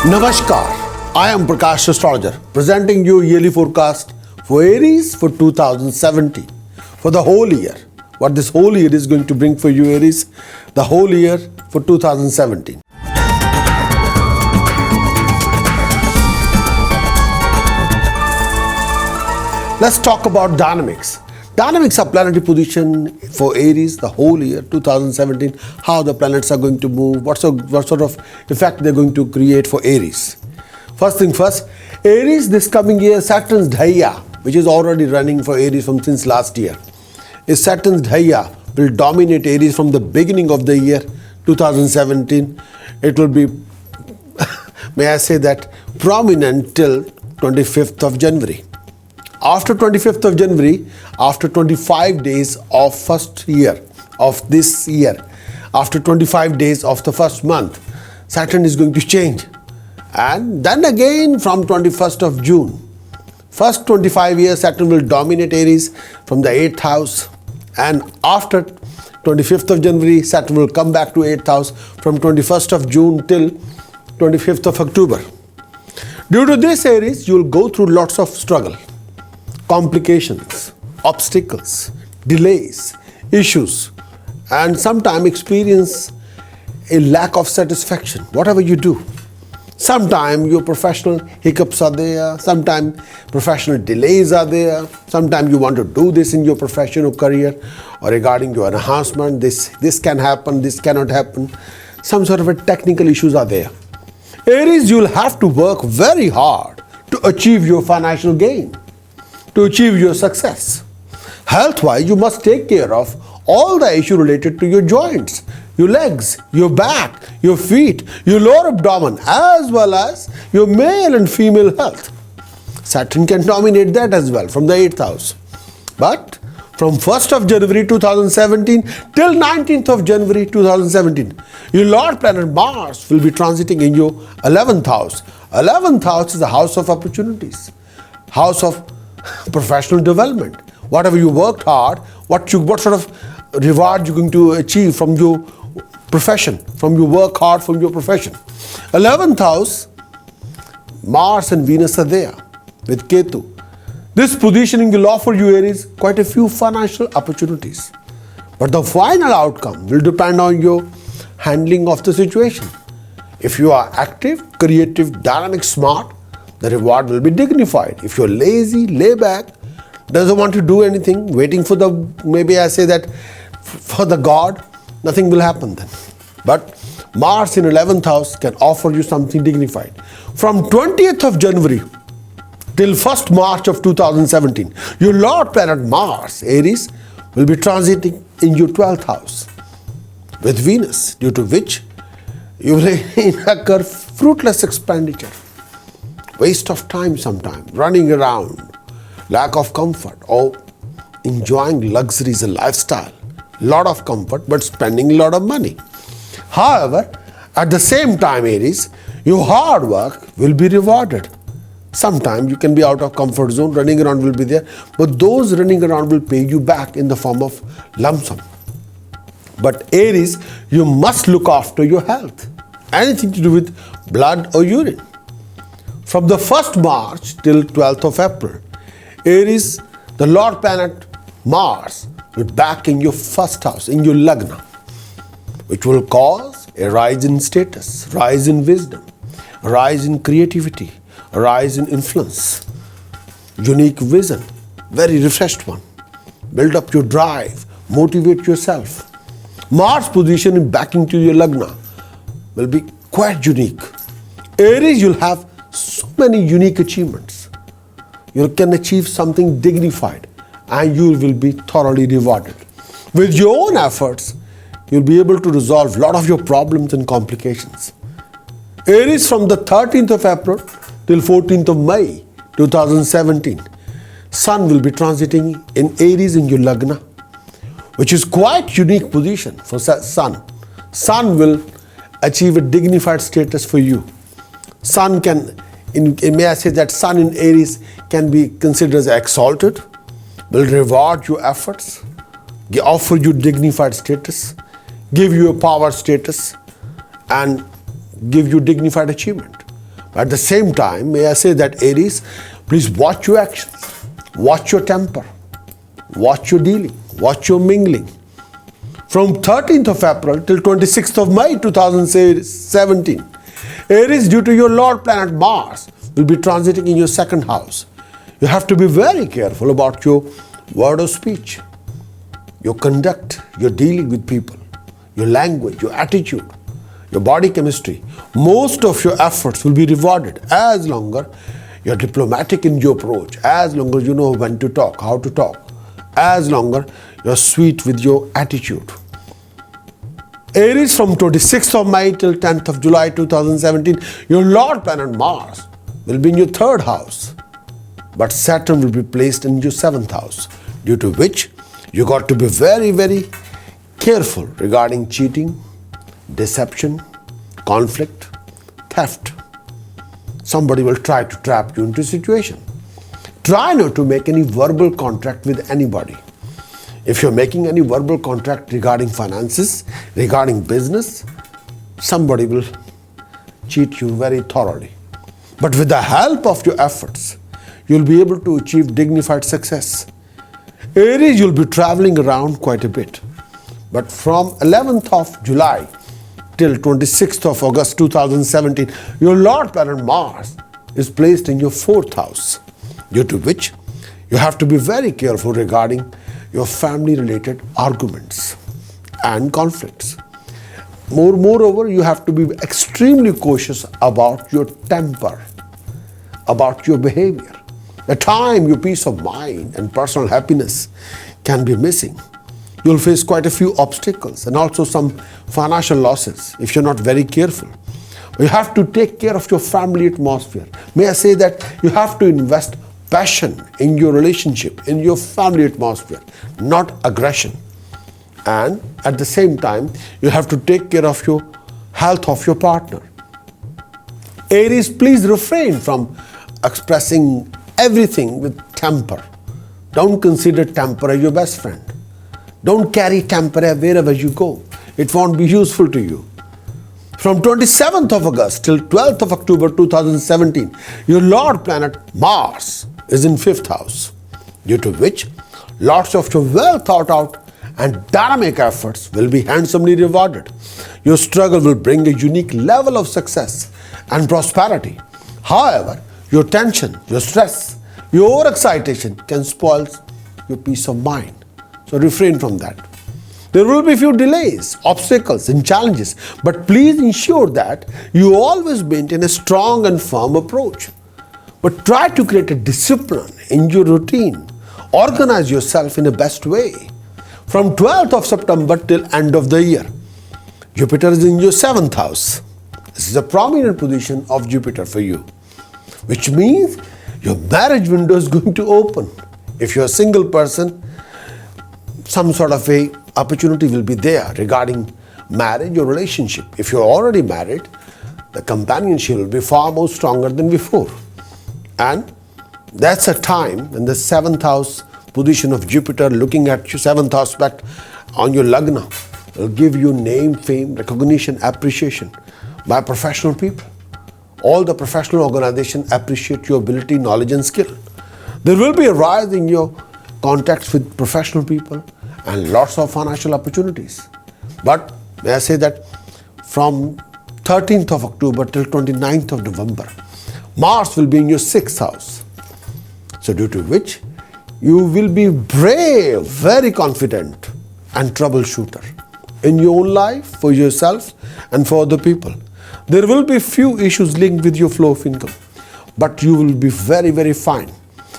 Namaskar, I am Prakash, Astrologer, presenting you yearly forecast for Aries for 2017, for the whole year. What this whole year is going to bring for you, Aries, the whole year for 2017. Let's talk about dynamics. Dynamics are planetary position for Aries the whole year 2017, how the planets are going to move, what sort of effect they're going to create for Aries. First thing first, Aries this coming year, Saturn's Dhaya, which is already running for Aries since last year. Saturn's Dhaya will dominate Aries from the beginning of the year 2017. It will be, may I say that, prominent till 25th of January. After 25th of January, after 25 days of first year of this year, after 25 days of the first month, Saturn is going to change. And then again from 21st of June, first 25 years Saturn will dominate Aries from the 8th house. And after 25th of January, Saturn will come back to 8th house from 21st of June till 25th of October. Due to this, Aries, you will go through lots of struggle, complications, obstacles, delays, issues, and sometimes experience a lack of satisfaction, whatever you do. Sometimes your professional hiccups are there, sometimes professional delays are there, sometimes you want to do this in your professional career or regarding your enhancement, this can happen, this cannot happen. Some sort of a technical issues are there. Aries, you will have to work very hard to achieve your financial gain, to achieve your success. Health-wise, you must take care of all the issues related to your joints, your legs, your back, your feet, your lower abdomen, as well as your male and female health. Saturn can dominate that as well from the 8th house. But from 1st of January 2017 till 19th of January 2017, your Lord planet Mars will be transiting in your 11th house. 11th house is the house of opportunities, house of professional development. Whatever you worked hard, what sort of reward you're going to achieve from your profession, from your work hard from your profession. 11th house, Mars and Venus are there with Ketu. This positioning will offer you, Aries, quite a few financial opportunities. But the final outcome will depend on your handling of the situation. If you are active, creative, dynamic, smart, the reward will be dignified. If you're lazy, lay back, doesn't want to do anything, waiting for maybe I say that for the God, nothing will happen then. But Mars in 11th house can offer you something dignified. From 20th of January till 1st March of 2017, your Lord planet Mars, Aries, will be transiting in your 12th house with Venus, due to which you will incur fruitless expenditure, waste of time sometimes, running around, lack of comfort, or enjoying luxuries and lifestyle. Lot of comfort but spending a lot of money. However, at the same time, Aries, your hard work will be rewarded. Sometimes you can be out of comfort zone, running around will be there, but those running around will pay you back in the form of lump sum. But Aries, you must look after your health. Anything to do with blood or urine. From the 1st March till 12th of April, Aries, the Lord planet Mars, will back in your 1st house, in your Lagna, which will cause a rise in status, rise in wisdom, a rise in creativity, a rise in influence, unique vision, very refreshed one. Build up your drive, motivate yourself. Mars position in backing to your Lagna will be quite unique. Aries, you'll have so many unique achievements. You can achieve something dignified and you will be thoroughly rewarded. With your own efforts, you'll be able to resolve a lot of your problems and complications. Aries, from the 13th of April till 14th of May 2017, Sun will be transiting in Aries in your Lagna, which is quite unique position for Sun. Sun will achieve a dignified status for you. Sun can, may I say that Sun in Aries can be considered as exalted, will reward your efforts, offer you dignified status, give you a power status, and give you dignified achievement. At the same time, may I say that Aries, please watch your actions, watch your temper, watch your dealing, watch your mingling. From 13th of April till 26th of May 2017, Aries, due to your Lord planet Mars, will be transiting in your second house. You have to be very careful about your word of speech, your conduct, your dealing with people, your language, your attitude, your body chemistry. Most of your efforts will be rewarded as longer you're diplomatic in your approach, as longer you know when to talk, how to talk, as longer you're sweet with your attitude. Aries, from 26th of May till 10th of July 2017, your Lord planet Mars will be in your third house, but Saturn will be placed in your seventh house, due to which you got to be very, very careful regarding cheating, deception, conflict, theft. Somebody will try to trap you into a situation. Try not to make any verbal contract with anybody. If you're making any verbal contract regarding finances, regarding business, somebody will cheat you very thoroughly. But with the help of your efforts, you'll be able to achieve dignified success. Aries, you'll be traveling around quite a bit. But from 11th of July till 26th of August 2017, your Lord planet Mars is placed in your fourth house, due to which you have to be very careful regarding your family-related arguments and conflicts. Moreover, you have to be extremely cautious about your temper, about your behavior. At times, your peace of mind and personal happiness can be missing. You'll face quite a few obstacles and also some financial losses if you're not very careful. You have to take care of your family atmosphere. May I say that you have to invest passion in your relationship, in your family atmosphere, not aggression. And at the same time, you have to take care of your health of your partner. Aries, please refrain from expressing everything with temper. Don't consider temper as your best friend. Don't carry temper wherever you go. It won't be useful to you. From 27th of August till 12th of October 2017, your Lord planet Mars is in 5th house, due to which lots of your well thought out and dynamic efforts will be handsomely rewarded. Your struggle will bring a unique level of success and prosperity. However, your tension, your stress, your overexcitation can spoil your peace of mind. So refrain from that. There will be few delays, obstacles and challenges, but please ensure that you always maintain a strong and firm approach. But try to create a discipline in your routine. Organize yourself in the best way. From 12th of September till end of the year, Jupiter is in your 7th house. This is a prominent position of Jupiter for you, which means your marriage window is going to open. If you're a single person, some sort of a opportunity will be there regarding marriage or relationship. If you're already married, the companionship will be far more stronger than before. And that's a time when the 7th house position of Jupiter looking at your 7th aspect on your Lagna will give you name, fame, recognition, appreciation by professional people. All the professional organizations appreciate your ability, knowledge and skill. There will be a rise in your contacts with professional people and lots of financial opportunities. But may I say that from 13th of October till 29th of November, Mars will be in your 6th house. So due to which you will be brave, very confident and troubleshooter in your own life, for yourself and for other people. There will be few issues linked with your flow of income, but you will be very, very fine.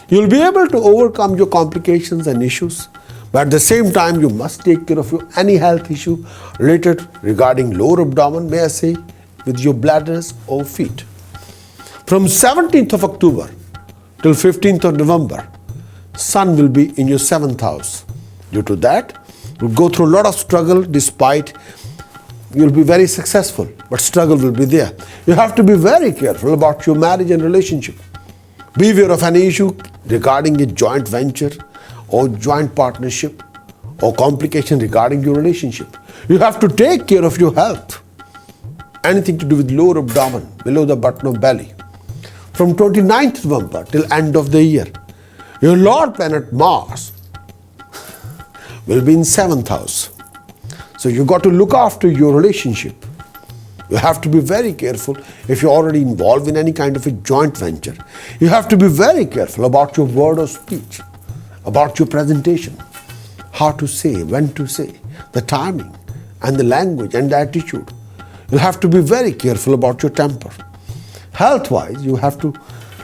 You will be able to overcome your complications and issues, but at the same time you must take care of any health issue related regarding lower abdomen, may I say, with your bladders or feet. From 17th of October till 15th of November, Sun will be in your 7th house. Due to that, you'll go through a lot of struggle, despite you'll be very successful, but struggle will be there. You have to be very careful about your marriage and relationship. Beware of any issue regarding a joint venture or joint partnership or complication regarding your relationship. You have to take care of your health. Anything to do with lower abdomen, below the button of belly, from 29th November till end of the year. Your Lord planet Mars will be in 7th house. So you got to look after your relationship. You have to be very careful if you're already involved in any kind of a joint venture. You have to be very careful about your word of speech, about your presentation, how to say, when to say, the timing and the language and the attitude. You have to be very careful about your temper. Health-wise, you have to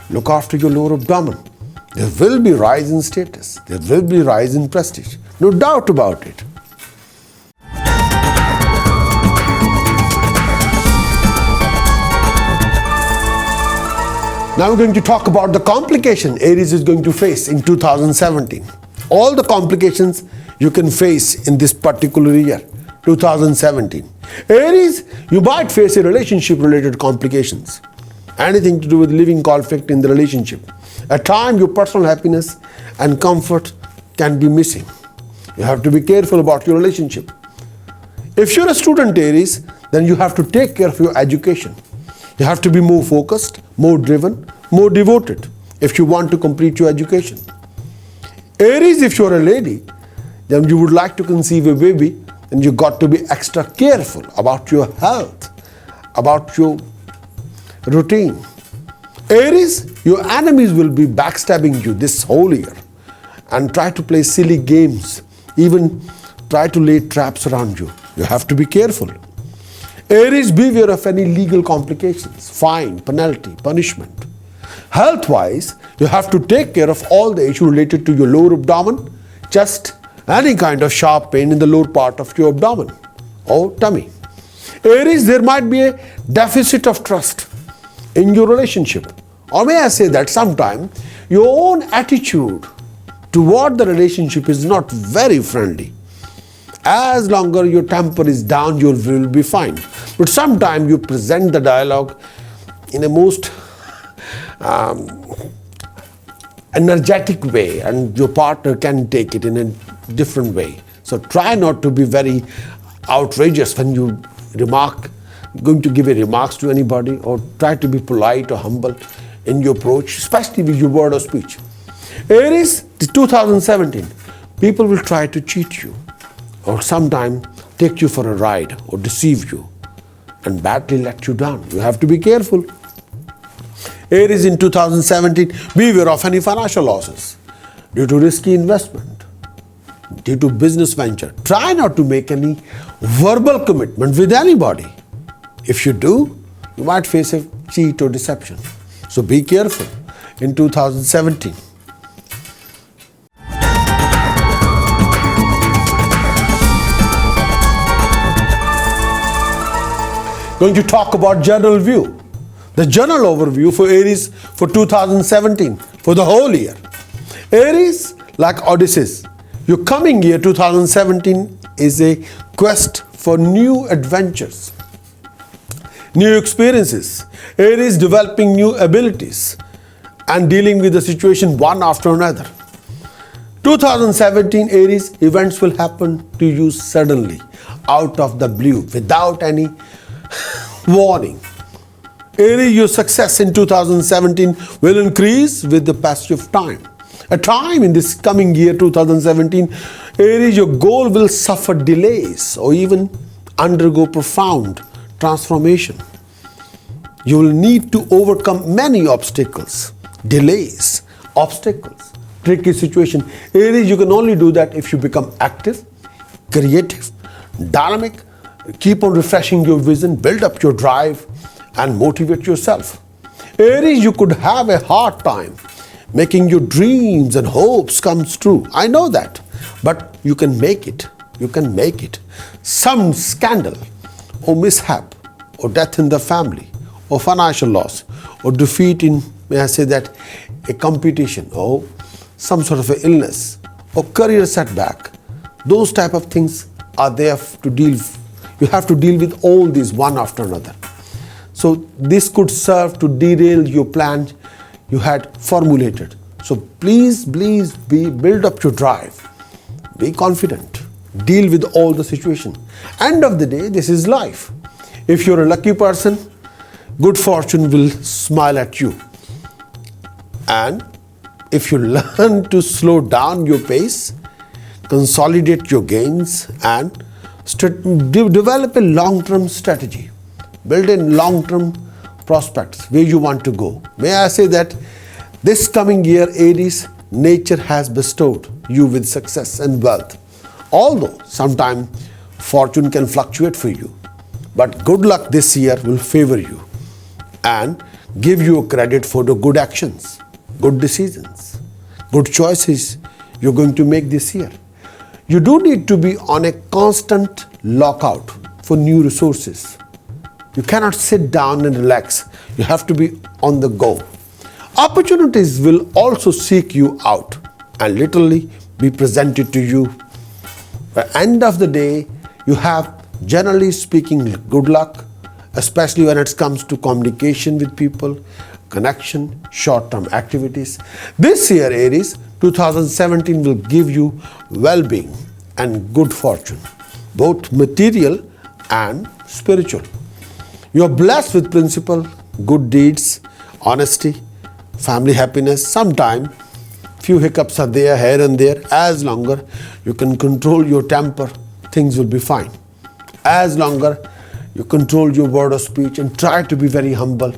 look after your lower abdomen. There will be rise in status. There will be rise in prestige. No doubt about it. Now we're going to talk about the complication Aries is going to face in 2017. All the complications you can face in this particular year, 2017. Aries, you might face a relationship-related complications. Anything to do with living conflict in the relationship. At times, your personal happiness and comfort can be missing. You have to be careful about your relationship. If you're a student, Aries, then you have to take care of your education. You have to be more focused, more driven, more devoted if you want to complete your education. Aries, if you're a lady, then you would like to conceive a baby, then you got to be extra careful about your health, about your routine. Aries, your enemies will be backstabbing you this whole year and try to play silly games, even try to lay traps around you. You have to be careful. Aries, beware of any legal complications, fine, penalty, punishment. Health-wise, you have to take care of all the issues related to your lower abdomen, chest, any kind of sharp pain in the lower part of your abdomen or tummy. Aries, there might be a deficit of trust in your relationship. Or may I say that sometimes your own attitude toward the relationship is not very friendly. As long as your temper is down, you will be fine. But sometimes you present the dialogue in a most energetic way and your partner can take it in a different way. So try not to be very outrageous when you going to give a remarks to anybody, or try to be polite or humble in your approach, especially with your word of speech. Aries, 2017, people will try to cheat you or sometimes take you for a ride or deceive you and badly let you down. You have to be careful. Aries, in 2017, beware of any financial losses due to risky investment, due to business venture. Try not to make any verbal commitment with anybody. If you do, you might face a cheat or deception. So be careful in 2017. Going to talk about general view. The general overview for Aries for 2017, for the whole year. Aries, like Odysseus, your coming year 2017 is a quest for new adventures, new experiences. Aries developing new abilities and dealing with the situation one after another. 2017 Aries, events will happen to you suddenly, out of the blue, without any warning. Aries, your success in 2017 will increase with the passage of time. A time in this coming year 2017, Aries, your goal will suffer delays or even undergo profound transformation. You will need to overcome many obstacles, delays, obstacles, tricky situation. Aries, you can only do that if you become active, creative, dynamic, keep on refreshing your vision, build up your drive and motivate yourself. Aries, you could have a hard time making your dreams and hopes come true. I know that, but you can make it. You can make it. Some scandal or mishap or death in the family or financial loss or defeat in, may I say that, a competition or some sort of an illness or career setback. Those type of things are there to deal. You have to deal with all these one after another. So this could serve to derail your plan you had formulated. So please build up your drive. Be confident. Deal with all the situation. End of the day, this is life. If you're a lucky person, good fortune will smile at you. And if you learn to slow down your pace, consolidate your gains, and develop a long-term strategy, build in long-term prospects where you want to go. May I say that this coming year, Aries, nature has bestowed you with success and wealth. Although sometimes fortune can fluctuate for you, but good luck this year will favor you and give you credit for the good actions, good decisions, good choices you're going to make this year. You do need to be on a constant lookout for new resources. You cannot sit down and relax. You have to be on the go. Opportunities will also seek you out and literally be presented to you. By the end of the day, you have, generally speaking, good luck, especially when it comes to communication with people, connection, short-term activities. This year, Aries, 2017 will give you well-being and good fortune, both material and spiritual. You are blessed with principle, good deeds, honesty, family happiness. Sometimes few hiccups are there here and there. As longer you can control your temper, things will be fine. As longer you control your word of speech and try to be very humble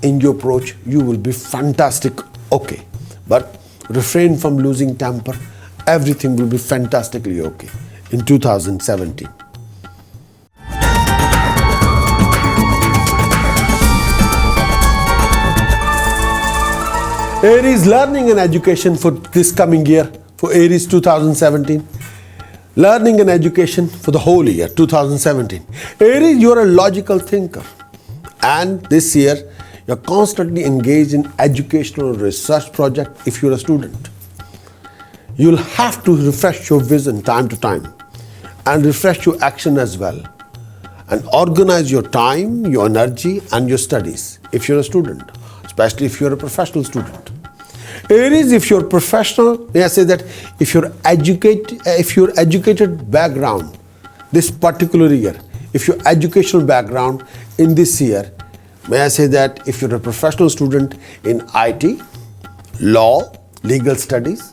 in your approach, you will be fantastic. Okay, but refrain from losing temper. Everything will be fantastically okay in 2017. Aries, learning and education for this coming year, for Aries 2017. Learning and education for the whole year 2017. Aries, you're a logical thinker, and this year you're constantly engaged in educational research project. If you're a student, you'll have to refresh your vision time to time and refresh your action as well, and organize your time, your energy, and your studies if you're a student, especially if you're a professional student. Aries, if you're professional, may I say that if you're educated background this particular year, if your educational background in this year, may I say that if you're a professional student in IT, law, legal studies,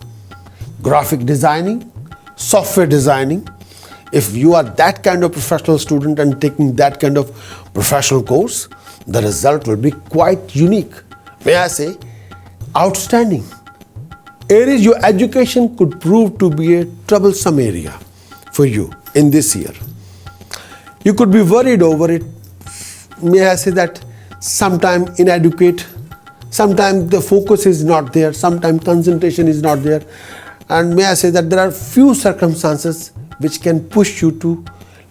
graphic designing, software designing, if you are that kind of professional student and taking that kind of professional course, the result will be quite unique. May I say, outstanding. Aries, your education could prove to be a troublesome area for you in this year. You could be worried over it. May I say that sometimes inadequate, sometimes the focus is not there, sometimes concentration is not there. And may I say that there are few circumstances which can push you to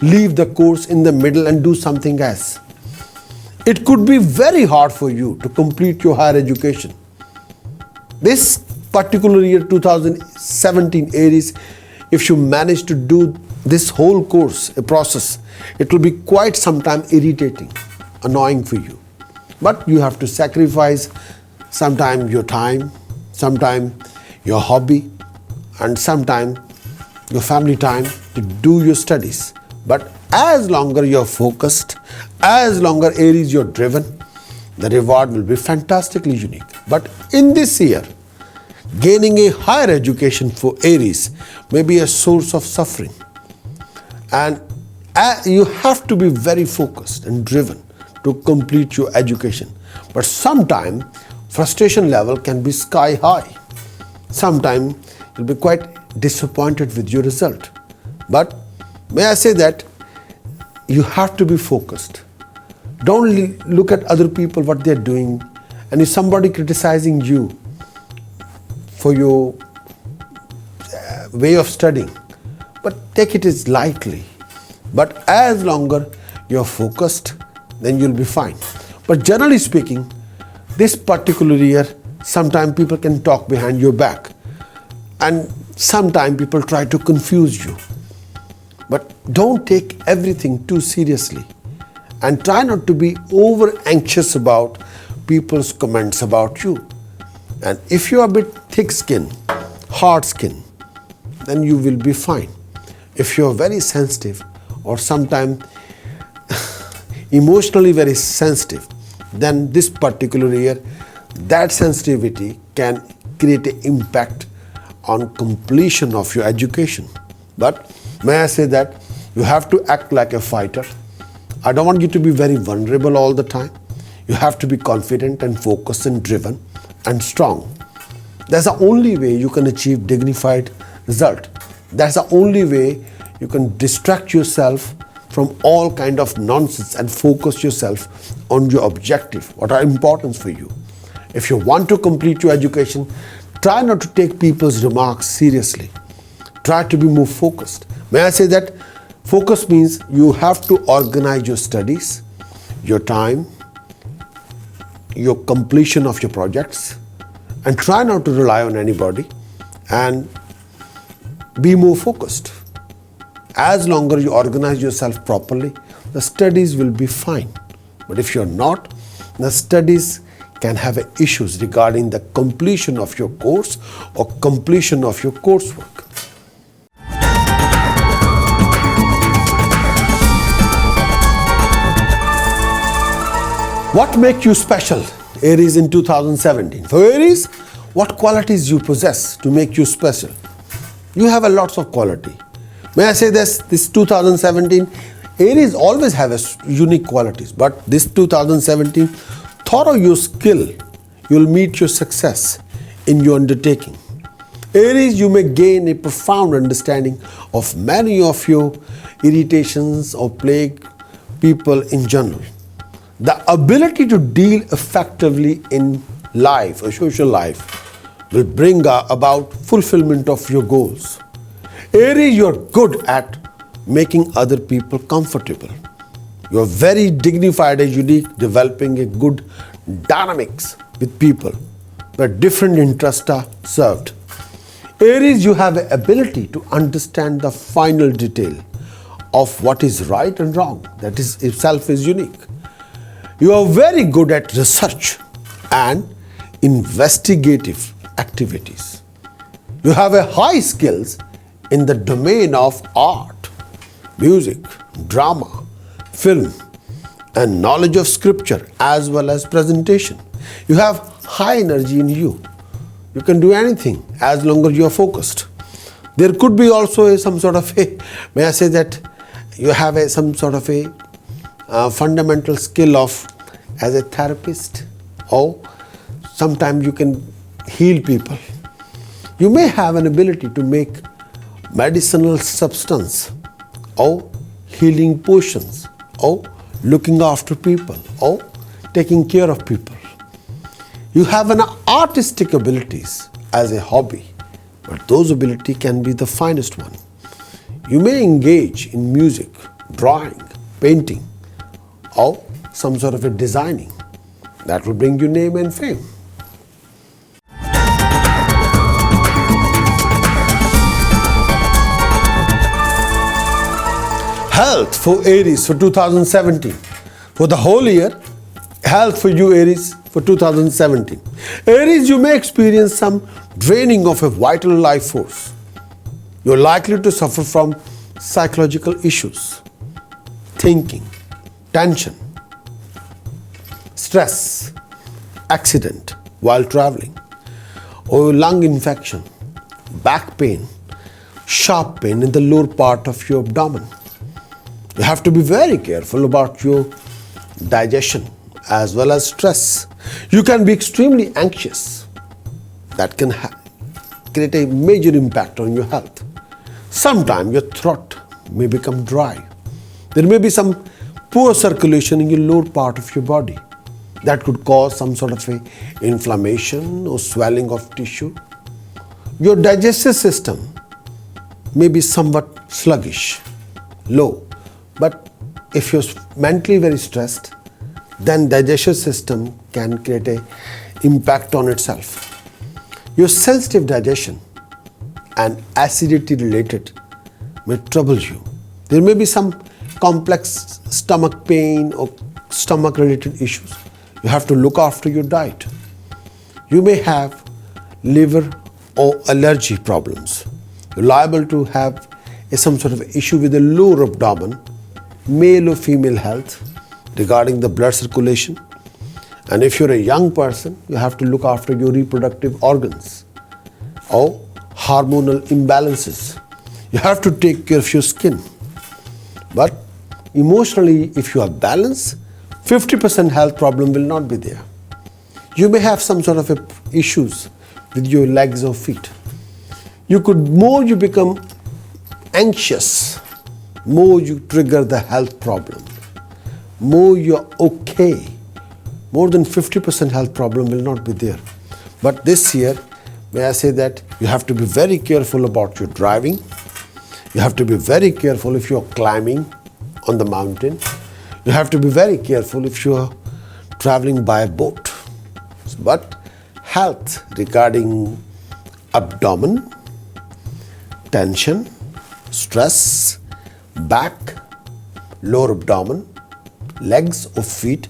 leave the course in the middle and do something else. It could be very hard for you to complete your higher education. This particular year 2017 Aries, if you manage to do this whole course, a process, it will be quite sometimes irritating, annoying for you. But you have to sacrifice sometime your time, sometime your hobby, and sometime your family time to do your studies. But as longer you're focused, as longer Aries you're driven, the reward will be fantastically unique. But in this year, gaining a higher education for Aries may be a source of suffering. And you have to be very focused and driven to complete your education. But sometimes frustration level can be sky high. Sometimes you'll be quite disappointed with your result. But may I say that you have to be focused. Don't look at other people, what they're doing, and if somebody criticizing you for your way of studying, but take it as lightly. But as longer you're focused, then you'll be fine. But generally speaking, this particular year, sometimes people can talk behind your back, and sometimes people try to confuse you. But don't take everything too seriously, and try not to be over anxious about people's comments about you. And if you are a bit thick skin, hard skin, then you will be fine. If you are very sensitive or sometimes emotionally very sensitive, then this particular year that sensitivity can create an impact on completion of your education. But may I say that you have to act like a fighter. I don't want you to be very vulnerable all the time. You have to be confident and focused and driven and strong. That's the only way you can achieve dignified result. That's the only way you can distract yourself from all kind of nonsense and focus yourself on your objective, what are important for you. If you want to complete your education, try not to take people's remarks seriously. Try to be more focused. May I say that focus means you have to organize your studies, your time, your completion of your projects, and try not to rely on anybody and be more focused. As long as you organize yourself properly, the studies will be fine. But if you're not, the studies can have issues regarding the completion of your course or completion of your coursework. What makes you special, Aries, in 2017? For Aries, what qualities you possess to make you special? You have a lots of quality. May I say this 2017, Aries always have unique qualities, but this 2017, thorough your skill, you'll meet your success in your undertaking. Aries, you may gain a profound understanding of many of your irritations or plague people in general. The ability to deal effectively in life or social life will bring about fulfillment of your goals. Aries, you're good at making other people comfortable. You're very dignified and unique, developing a good dynamics with people where different interests are served. Aries, you have the ability to understand the final detail of what is right and wrong. That is itself is unique. You are very good at research and investigative activities. You have a high skills in the domain of art, music, drama, film, and knowledge of scripture as well as presentation. You have high energy in you. You can do anything as long as you are focused. There could be also some sort of may I say that you have some sort of fundamental skill of as a therapist, or sometimes you can heal people. You may have an ability to make medicinal substance or healing potions or looking after people or taking care of people. You have an artistic abilities as a hobby, but those abilities can be the finest one. You may engage in music, drawing, painting, or some sort of a designing. That will bring you name and fame. Health for Aries for 2017. For the whole year, health for you Aries for 2017. Aries, you may experience some draining of a vital life force. You're likely to suffer from psychological issues, thinking, tension, stress, accident while traveling, or lung infection, back pain, sharp pain in the lower part of your abdomen. You have to be very careful about your digestion as well as stress. You can be extremely anxious. That can create a major impact on your health. Sometimes your throat may become dry. There may be some poor circulation in your lower part of your body. That could cause some sort of inflammation or swelling of tissue. Your digestive system may be somewhat sluggish, low. But if you're mentally very stressed, then digestive system can create an impact on itself. Your sensitive digestion and acidity related may trouble you. There may be some complex stomach pain or stomach related issues. You have to look after your diet. You may have liver or allergy problems. You're liable to have some sort of issue with the lower abdomen, male or female health regarding the blood circulation, And if you're a young person, you have to look after your reproductive organs or hormonal imbalances. You have to take care of your skin. But emotionally, if you are balanced, 50% health problem will not be there. You may have some sort of issues with your legs or feet. More you become anxious, more you trigger the health problem. More you're okay, more than 50% health problem will not be there. But this year, may I say that you have to be very careful about your driving. You have to be very careful if you're climbing on the mountain. You have to be very careful if you're traveling by boat. But health regarding abdomen, tension, stress, back, lower abdomen, legs or feet,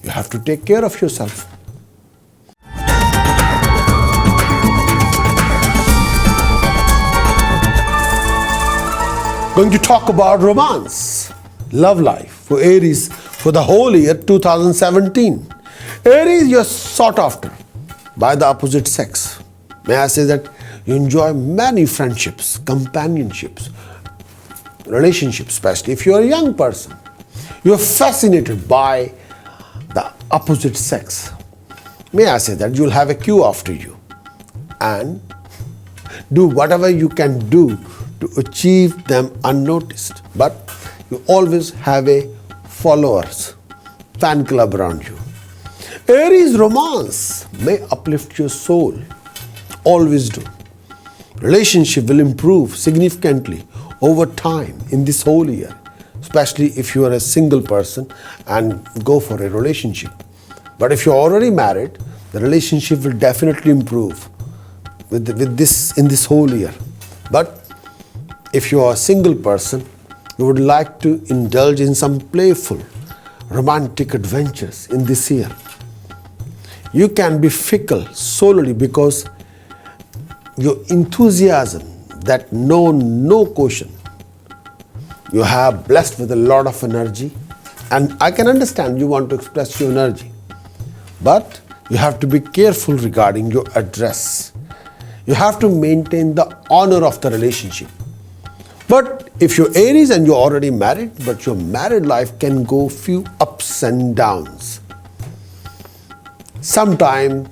you have to take care of yourself. Going to talk about romance, love life for Aries for the whole year 2017. Aries, you're sought after by the opposite sex. May I say that you enjoy many friendships, companionships, relationships, especially if you're a young person. You're fascinated by the opposite sex. May I say that you'll have a queue after you and do whatever you can do to achieve them unnoticed. But you always have a followers, fan club around you. Aries romance may uplift your soul, always do. Relationship will improve significantly over time in this whole year, especially if you are a single person and go for a relationship. But if you're already married, the relationship will definitely improve in this whole year. But if you are a single person, you would like to indulge in some playful, romantic adventures in this year. You can be fickle solely because your enthusiasm that no quotient. You have blessed with a lot of energy, and I can understand you want to express your energy. But you have to be careful regarding your address. You have to maintain the honor of the relationship. But if you're Aries and you're already married, but your married life can go few ups and downs. Sometimes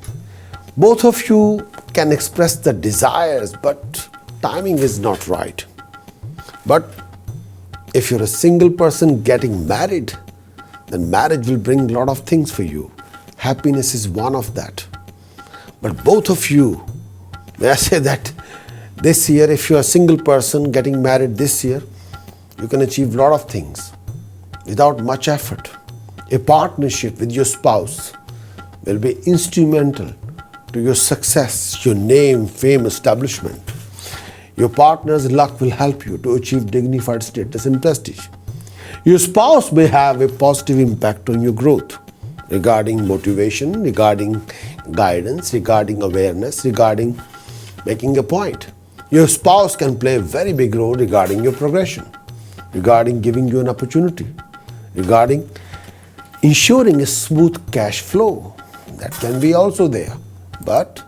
both of you can express the desires, but timing is not right. But if you're a single person getting married, then marriage will bring a lot of things for you. Happiness is one of that. But both of you, may I say that this year, if you're a single person getting married this year, you can achieve a lot of things without much effort. A partnership with your spouse will be instrumental to your success, your name, fame, establishment. Your partner's luck will help you to achieve dignified status and prestige. Your spouse may have a positive impact on your growth regarding motivation, regarding guidance, regarding awareness, regarding making a point. Your spouse can play a very big role regarding your progression, regarding giving you an opportunity, regarding ensuring a smooth cash flow. That can be also there. But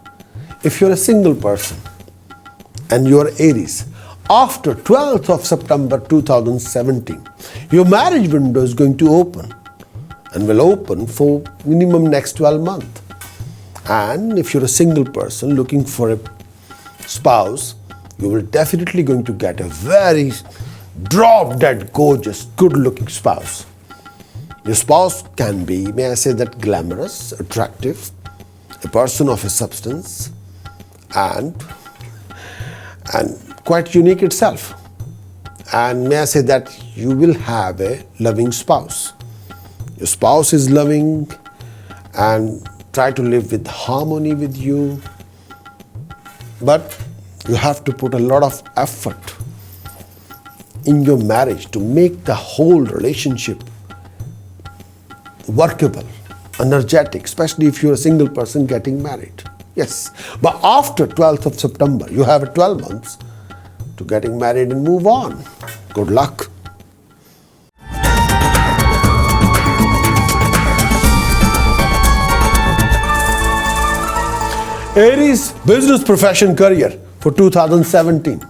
if you're a single person and you're Aries, after 12th of September 2017, your marriage window is going to open and will open for minimum next 12 months. And if you're a single person looking for a spouse, you will definitely going to get a very drop-dead gorgeous, good-looking spouse. Your spouse can be, may I say that, glamorous, attractive, a person of a substance, and quite unique itself. And may I say that you will have a loving spouse. Your spouse is loving and try to live with harmony with you. But you have to put a lot of effort in your marriage to make the whole relationship workable, energetic, especially if you're a single person getting married. Yes, but after 12th of September, you have 12 months to getting married and move on. Good luck. Aries, business, profession, career for 2017.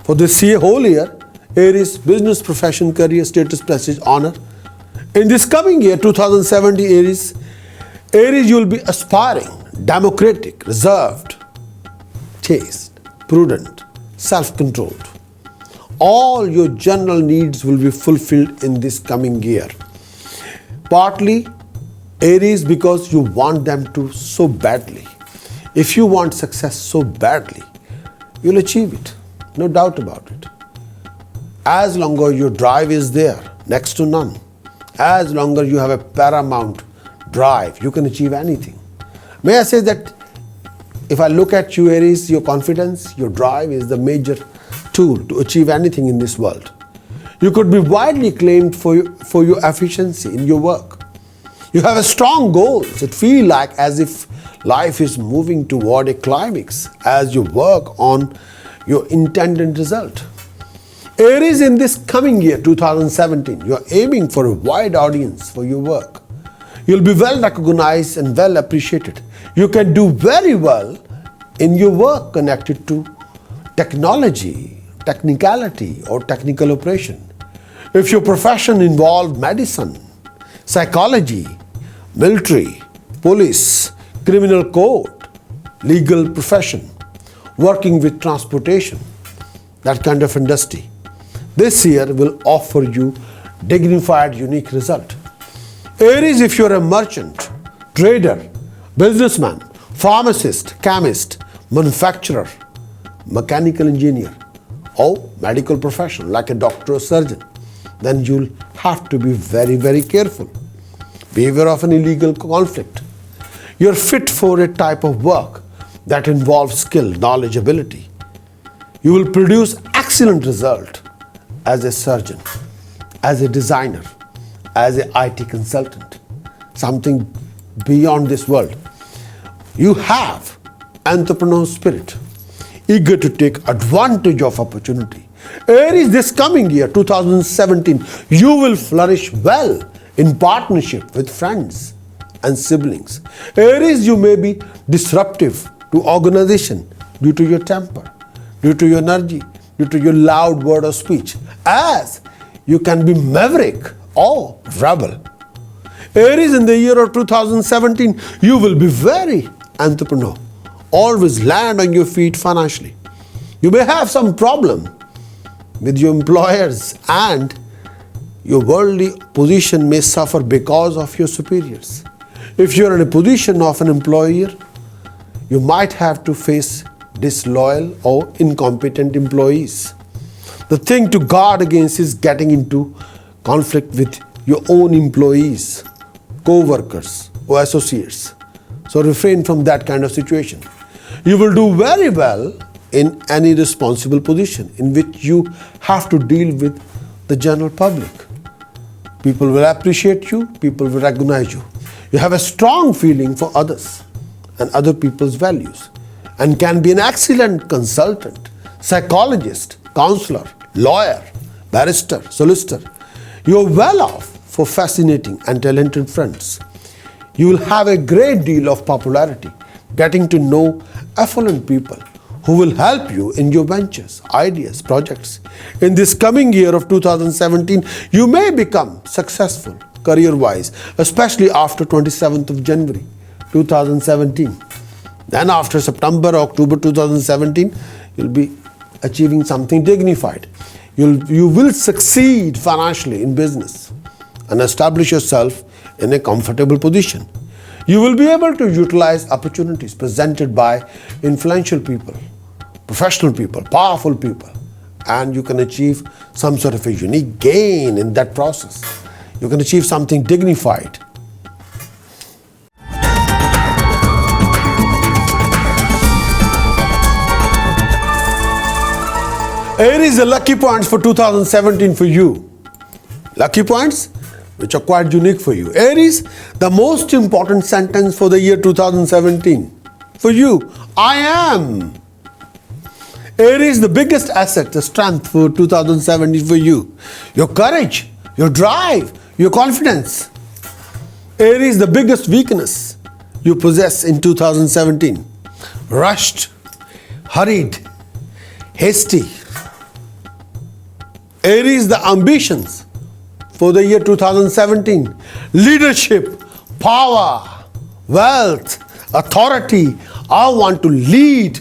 For this whole year, Aries, business, profession, career, status, prestige, honor. In this coming year, 2017, Aries, you will be aspiring, democratic, reserved, chaste, prudent, self-controlled. All your general needs will be fulfilled in this coming year. Partly, Aries, because you want them to so badly. If you want success so badly, you'll achieve it, no doubt about it. As long as your drive is there, next to none, as long as you have a paramount drive, you can achieve anything. May I say that if I look at you, Aries, your confidence, your drive is the major tool to achieve anything in this world. You could be widely claimed for your efficiency in your work. You have a strong goals. It feels like as if life is moving toward a climax as you work on your intended result. Aries, in this coming year, 2017, you are aiming for a wide audience for your work. You'll be well recognized and well appreciated. You can do very well in your work connected to technology, technicality, or technical operation. If your profession involves medicine, psychology, military, police, criminal court, legal profession, working with transportation, that kind of industry, this year will offer you dignified, unique result. Aries, if you're a merchant, trader, businessman, pharmacist, chemist, manufacturer, mechanical engineer, or medical professional like a doctor or surgeon, then you'll have to be very, very careful. Beware of an illegal conflict. You're fit for a type of work that involves skill, knowledge, ability. You will produce excellent result as a surgeon, as a designer, as an IT consultant, something beyond this world. You have entrepreneurial spirit, eager to take advantage of opportunity. Aries, this coming year, 2017, you will flourish well in partnership with friends and siblings. Aries, you may be disruptive to organization due to your temper, due to your energy, due to your loud word of speech, as you can be maverick or rebel. Aries, in the year of 2017, you will be very entrepreneur. Always land on your feet financially. You may have some problem with your employers and your worldly position may suffer because of your superiors. If you're in a position of an employer, you might have to face disloyal or incompetent employees. The thing to guard against is getting into conflict with your own employees, co-workers or associates. So refrain from that kind of situation. You will do very well in any responsible position in which you have to deal with the general public. People will appreciate you, people will recognize you. You have a strong feeling for others and other people's values and can be an excellent consultant, psychologist, counselor, lawyer, barrister, solicitor. You are well off for fascinating and talented friends. You will have a great deal of popularity, getting to know affluent people who will help you in your ventures, ideas, projects. In this coming year of 2017, you may become successful career-wise, especially after 27th of January 2017. Then after September, October 2017, you'll be achieving something dignified. You will succeed financially in business and establish yourself in a comfortable position. You will be able to utilize opportunities presented by influential people, professional people, powerful people, and you can achieve some sort of a unique gain in that process. You can achieve something dignified. Aries, the lucky points for 2017 for you. Lucky points which are quite unique for you. Aries, the most important sentence for the year 2017 for you, I am. Aries, the biggest asset, the strength for 2017 for you. Your courage, your drive, your confidence. Aries, the biggest weakness you possess in 2017. rushed, hurried, hasty. Aries, the ambitions for the year 2017. Leadership, power, wealth, authority. I want to lead.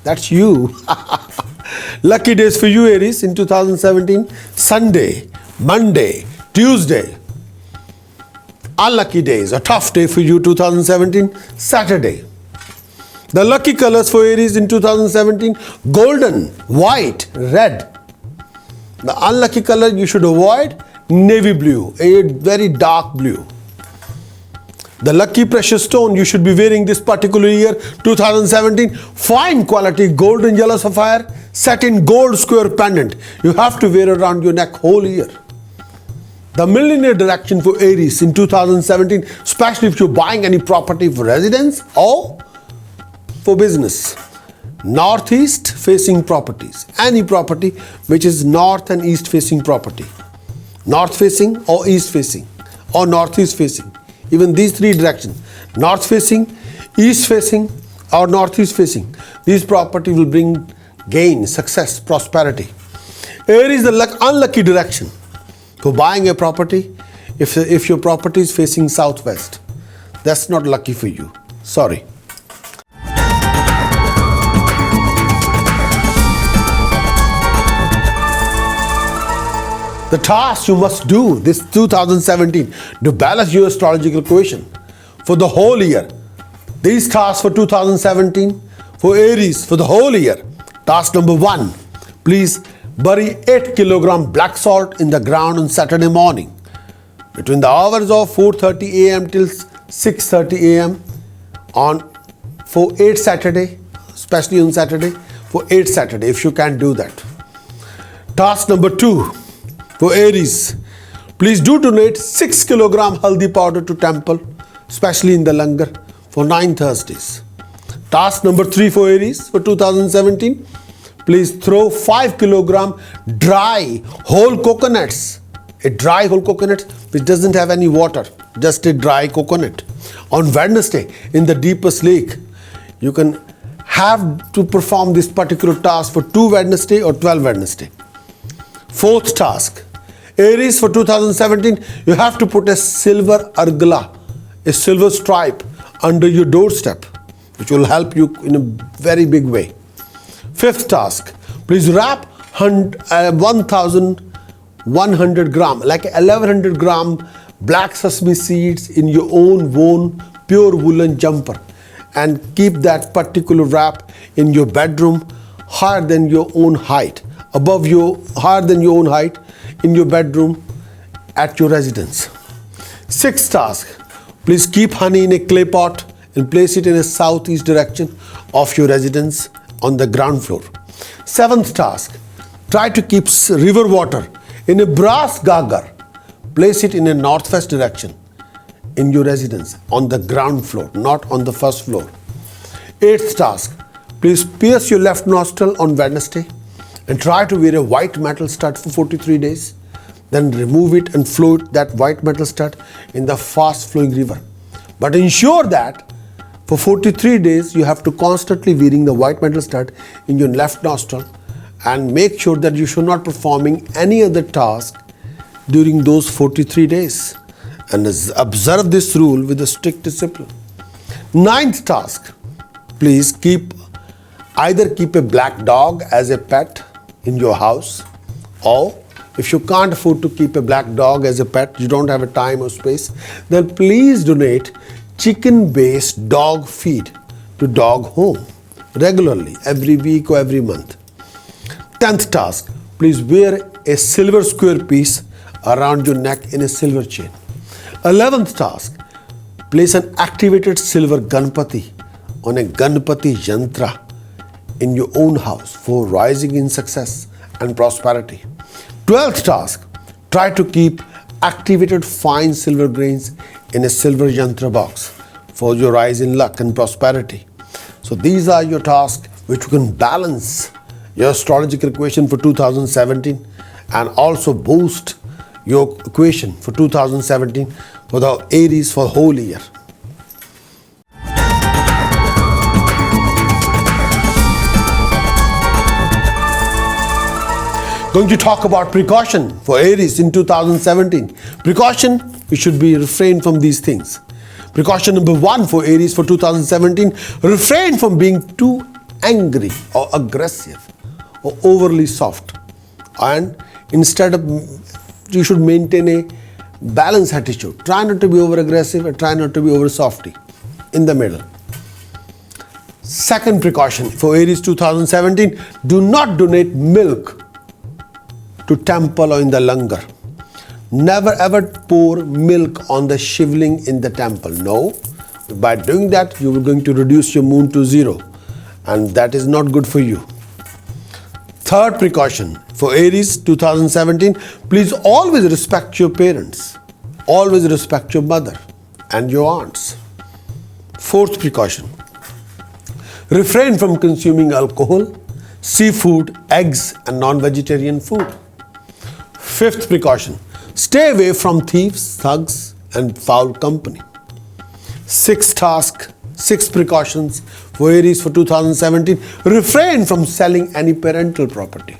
That's you. Lucky days for you, Aries, in 2017. Sunday, Monday, Tuesday. Unlucky days, a tough day for you, 2017. Saturday. The lucky colors for Aries in 2017. Golden, white, red. The unlucky color you should avoid, navy blue, a very dark blue. The lucky precious stone you should be wearing this particular year, 2017, fine quality golden yellow sapphire set in gold square pendant. You have to wear around your neck whole year. The millionaire direction for Aries in 2017, especially if you're buying any property for residence or for business. Northeast facing properties. Any property which is north and east facing property. North facing or east facing or northeast facing. Even these three directions. North facing, east facing or northeast facing. These property will bring gain, success, prosperity. Aries, the unlucky direction for buying a property. If your property is facing southwest, that's not lucky for you. Sorry. The task you must do this 2017 to balance your astrological equation for the whole year. These tasks for 2017 for Aries for the whole year. Task number 1. Please bury 8 kg black salt in the ground on Saturday morning between the hours of 4:30 a.m. till 6:30 a.m. for 8 Saturday, especially on Saturday, for 8 Saturday if you can do that. Task number 2. For Aries, please do donate 6 kg haldi powder to temple, especially in the langar, for 9 Thursdays. Task number 3 for Aries for 2017, please throw 5 kg dry whole coconuts, a dry whole coconut which doesn't have any water, just a dry coconut, on Wednesday in the deepest lake. You can have to perform this particular task for 2 Wednesday or 12 Wednesday. Fourth task. Aries for 2017, you have to put a silver argala, a silver stripe under your doorstep, which will help you in a very big way. Fifth task, please wrap 1,100 gram, like 1,100 gram black sesame seeds in your own worn pure woolen jumper and keep that particular wrap in your bedroom higher than your own height, higher than your own height in your bedroom at your residence. Sixth task, please keep honey in a clay pot and place it in a southeast direction of your residence on the ground floor. Seventh task, try to keep river water in a brass gagar. Place it in a northwest direction in your residence on the ground floor, not on the first floor. Eighth task, please pierce your left nostril on Wednesday and try to wear a white metal stud for 43 days. Then remove it and float that white metal stud in the fast flowing river. But ensure that for 43 days you have to constantly wearing the white metal stud in your left nostril, and make sure that you should not performing any other task during those 43 days. And observe this rule with a strict discipline. Ninth task, please either keep a black dog as a pet in your house, or if you can't afford to keep a black dog as a pet, you don't have a time or space, then please donate chicken-based dog feed to dog home regularly, every week or every month. 10th task, please wear a silver square piece around your neck in a silver chain. 11th task, place an activated silver Ganpati on a Ganpati yantra in your own house for rising in success and prosperity. 12th task, try to keep activated fine silver grains in a silver yantra box for your rise in luck and prosperity. So these are your tasks which you can balance your astrological equation for 2017 and also boost your equation for 2017 for the Aries for whole year. Going to talk about precaution for Aries in 2017. Precaution, you should be refrain from these things. Precaution number 1 for Aries for 2017, refrain from being too angry or aggressive or overly soft. And instead of, you should maintain a balanced attitude. Try not to be over aggressive and try not to be over softy. In the middle. Second precaution for Aries 2017, do not donate milk to temple or in the langar. Never ever pour milk on the shivling in the temple. No, by doing that you are going to reduce your moon to 0 and that is not good for you. Third precaution for Aries 2017, please always respect your parents. Always respect your mother and your aunts. Fourth precaution, refrain from consuming alcohol, seafood, eggs and non-vegetarian food. Fifth precaution, stay away from thieves, thugs and foul company. Sixth precautions for Aries for 2017, refrain from selling any parental property.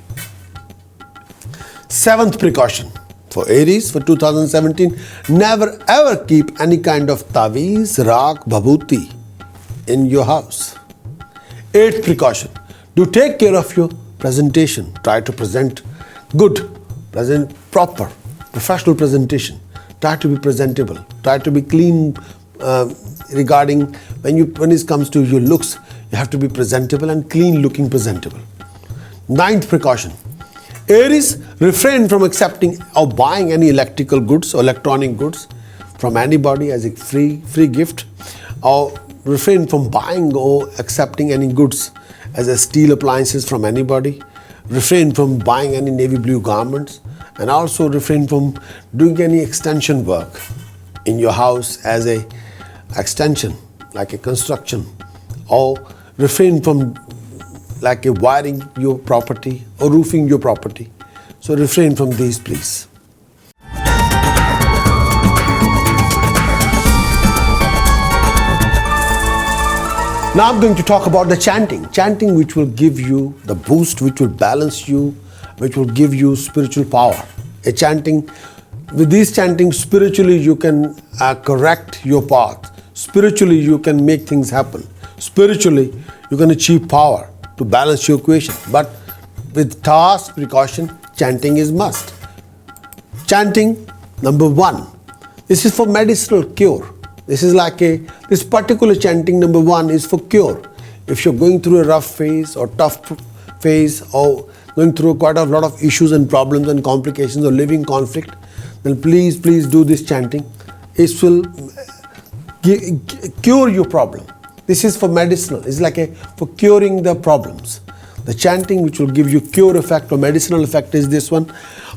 Seventh precaution for Aries for 2017, never ever keep any kind of taweez, raak, bhabooti in your house. Eighth precaution, do take care of your presentation. Try to present good, present proper, professional presentation. Try to be presentable. Try to be clean regarding when it comes to your looks. You have to be presentable and clean looking presentable. Ninth precaution, Aries, refrain from accepting or buying any electrical goods or electronic goods from anybody as a free gift, or refrain from buying or accepting any goods as a steel appliances from anybody. Refrain from buying any navy blue garments, and also refrain from doing any extension work in your house as a extension like a construction, or refrain from like a wiring your property or roofing your property. So refrain from these, please. Now I'm going to talk about the chanting. Chanting which will give you the boost, which will balance you, which will give you spiritual power. A chanting, with these chanting, spiritually you can correct your path. Spiritually you can make things happen. Spiritually you can achieve power to balance your equation. But with task, precaution, chanting is must. Chanting number 1. This is for medicinal cure. This particular chanting number 1 is for cure. If you're going through a rough phase or tough phase or going through quite a lot of issues and problems and complications or living conflict, then please do this chanting. It will cure your problem. This is for medicinal. It's for curing the problems. The chanting which will give you cure effect or medicinal effect is this one.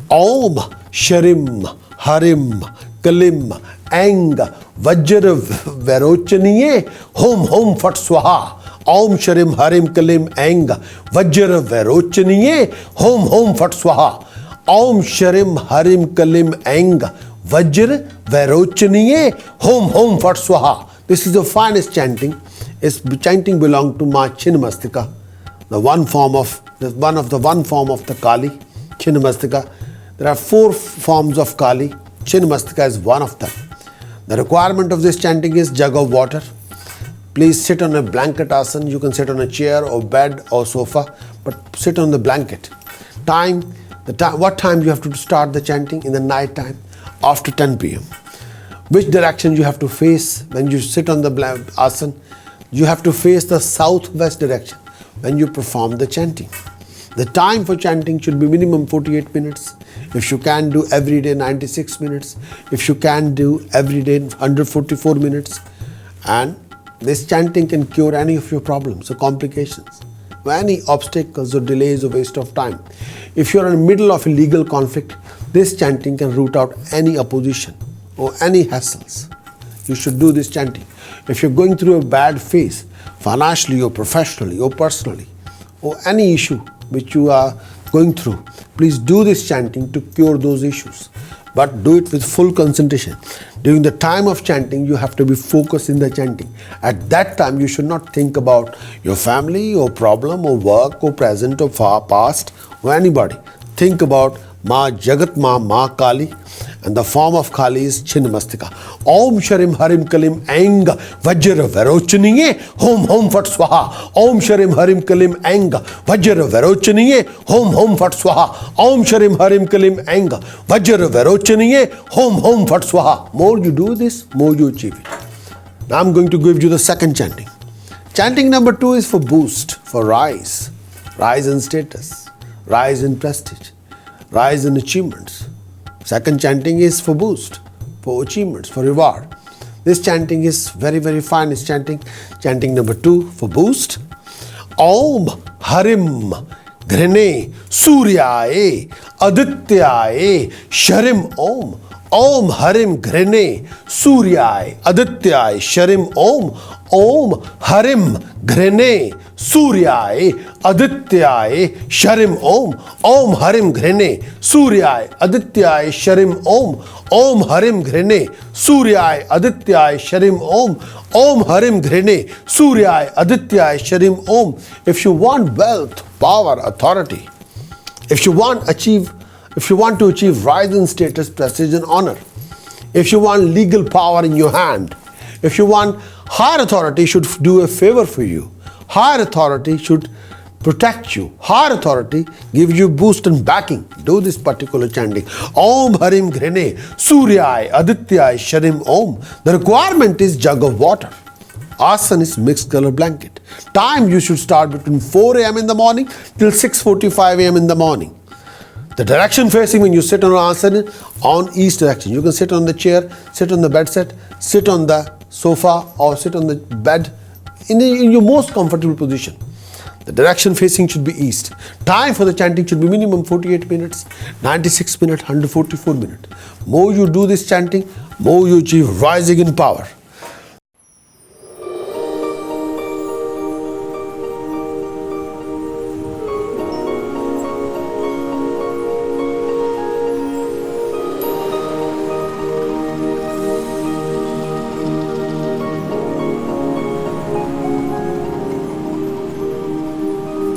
Om Shrim Hrim Klim Aing Vajjara Vairrochaniyya Hom Phutt Swaha. Om Shrim Hrim Klim Aing Vajjara Vairrochaniyya Hom Phutt Swaha. Om Shrim Hrim Klim Aing Vajjara Vairrochaniyya Hom Phutt Swaha. This is the finest chanting. Chanting belongs to Ma Chinnamastika, one form of the Kali, Chinnamastika. There are 4 forms of Kali. Chinnamastika is one of them. The requirement of this chanting is jug of water. Please sit on a blanket asana. You can sit on a chair or bed or sofa, but sit on the blanket. What time you have to start the chanting? In the night time, after 10 p.m. Which direction you have to face when you sit on the asana? You have to face the southwest direction when you perform the chanting. The time for chanting should be minimum 48 minutes. If you can do every day 96 minutes. If you can do every day 144 minutes. And this chanting can cure any of your problems or complications, or any obstacles or delays or waste of time. If you are in the middle of a legal conflict, this chanting can root out any opposition or any hassles. You should do this chanting. If you're going through a bad phase, financially or professionally or personally, or any issue which you are going through, please do this chanting to cure those issues. But do it with full concentration. During the time of chanting, you have to be focused in the chanting. At that time, you should not think about your family or problem or work or present or past or anybody. think about Ma Jagat Ma Kali, and the form of Kali is Chinnamastika. Om Shrim Harim Kalim Aing Vajjara Vairrochaniyya Hom Phutt Swaha. Om Shrim Harim Kalim Aing Vajjara Vairrochaniyya Hom Phutt Swaha. Om Shrim Harim Kalim Aing Vajjara Vairrochaniyya Hom Phutt Swaha. More you do this, more you achieve it. Now I'm going to give you the second chanting. Chanting number 2 is for boost, for rise. Rise in status, rise in prestige, rise in achievements. Second chanting is for boost, for achievements, for reward. This chanting is very, very fine. It's chanting. Chanting number 2 for boost. Om Hrim Grineh Suraya Aditaya Shrim Om. Om Hrim Grineh Suraya Aditaya Shrim Om. Om Hrim Grineh Suraya Aditaya Shrim Om. Om Hrim Grineh Suraya Aditaya Shrim Om. Om Hrim Grineh Suraya Aditaya Shrim Om. Om Hrim Grineh Suraya Aditaya Shrim Om. If you want wealth, power, authority, if you want to achieve rise in status, prestige and honor, if you want legal power in your hand, if you want higher authority should do a favor for you, higher authority should protect you, higher authority gives you boost and backing, do this particular chanting. Om Hrim Grineh Suraya Aditaya Shrim Om. The requirement is jug of water. Asan is mixed color blanket. Time you should start between 4 a.m. in the morning till 6:45 a.m. in the morning. The direction facing when you sit on asana on east direction. You can sit on the chair, sit on the bed set, sit on the sofa or sit on the bed in your most comfortable position. The direction facing should be east. Time for the chanting should be minimum 48 minutes, 96 minutes, 144 minutes. More you do this chanting, more you achieve rising in power.